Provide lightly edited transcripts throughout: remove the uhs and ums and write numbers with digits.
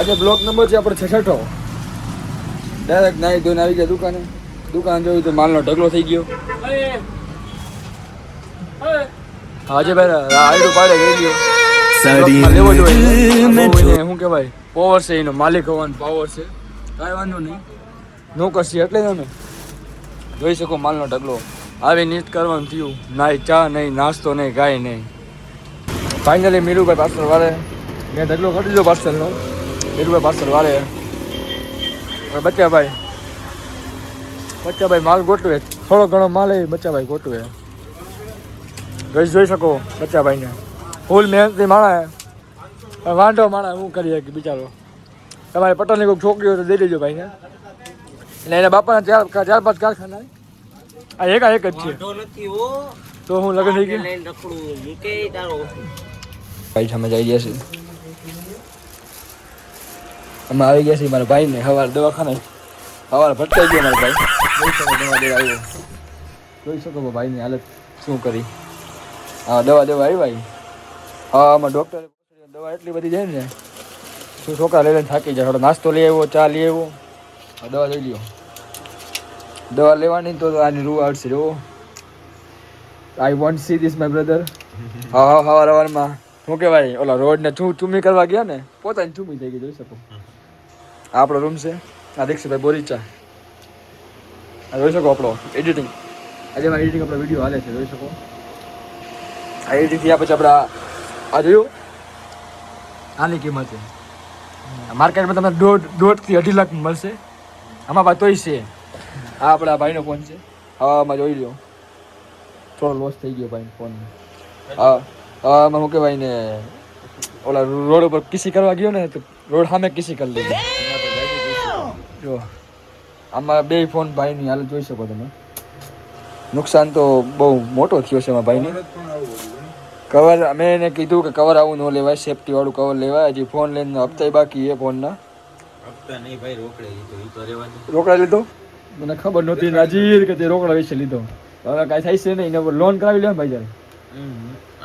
આજે block number છે આપણે 66. ડાયરેક્ટ નાઈ ધોઈને આવી ગયા દુકાને. દુકાન જોયું તો માલનો ઢગલો થઈ ગયો. આજે ભાઈ આઈડો પાડે ગયો. લેવો જોઈએ શું કહેવાય પાવર છે એનો માલિક હોવાનો પાવર છે. કાંઈ વાંધો નહીં નોકર છે એટલે તમે જોઈ શકો માલનો ઢગલો આવી નીટ કરવાનું થયું. ના ચા નહીં નાસ્તો નહીં કાંઈ નહીં. ફાઇનલી મીરુભાઈ પાર્સલ વાળે મેં ઢગલો કરી દીધો પાર્સલનો. મીરુભાઈ પાર્સલ વાળે બચ્ચાભાઈ માલ ગોઠવે થોડો ઘણો માલ એ બચ્ચાભાઈ ગોઠવે. જોઈ શકો બચ્ચાભાઈને ફૂલ મહેનતથી માણા વાંઢો માણા હું કરીએ કે બિચારો. તમારે પટેલની કોઈ છોકરી હોય તો દઈ દેજો ભાઈને. એટલે એના બાપાના ચાર પાંચ કારખાના આ એક જ છે. તો હું લગ્ન થઈ ગયું ભાઈ સામે જઈ ગયા છે. અમે આવી ગયા છીએ મારા ભાઈને સવારે દવાખાને સવારે ભટકાઈ ગયો મારા ભાઈ. જોઈ શકો દવા દેવા આવ્યો. જોઈ શકો ભાઈની હાલત શું કરી. હા દવા દેવા આવી ભાઈ. હા આમાં ડૉક્ટરે દવા એટલી બધી જાય ને શું છોકરા લઈ લઈને થાકી જાય. થોડો નાસ્તો લઈ આવ્યો ચા લઈ આવ્યો દવા લઈ લ્યો. દવા લેવાની તો આની રૂ આવશે જો. I want see this my brother. હા સવારમાં શું કહેવાય ઓલા રોડને ચૂમી કરવા ગયા ને પોતાની ચૂમી થઈ ગઈ. જોઈ શકો આપણો રૂમ છે. આ દીક્ષિતભાઈ બોરીચા આ જોઈ શકો આપણો એડિટિંગ. આજે મારી એડિટિંગ આપણો વિડીયો હાલે છે જોઈ શકો. આ એડિટિંગ થયા પછી આપણે આ જોયું આની કિંમત છે માર્કેટમાં તમને 1.5 થી 2.5 લાખ મળશે. આમાં બાદ તોય છે. આ આપણા ભાઈનો ફોન છે. હવામાં જોઈ લ્યો થોડો લોસ થઈ ગયો ભાઈ ફોન. હા હવામાં શું કહેવાય ને ઓલા રોડ ઉપર કિસી કરવા ગયો ને તો રોડ સામે કિસી કરી લીધી. જો આમાં બે ફોન ભાઈની હાલત જોઈ શકો તમે. નુકસાન તો બહુ મોટો થયો છે એમાં ભાઈને. કવર મેં એને કીધું કે કવર આવું ન લેવાય સેફટી વાળું કવર લેવાય. હજી ફોન લઈને હપ્તા બાકી એ ફોનના. રોકડા લીધો મને ખબર નહોતી નાજીર કે તે રોકડા વિશે લીધો. હવે કાંઈ થાય છે નહીં એને લોન કરાવી લેવા ભાઈ. જ્યારે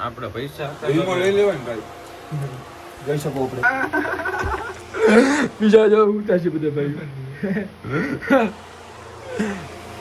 આપણે પૈસા લઈ લેવાય ભાઈ. જોઈ શકો આપણે બીજા જો ઉઠા છે બધા ભાઈ.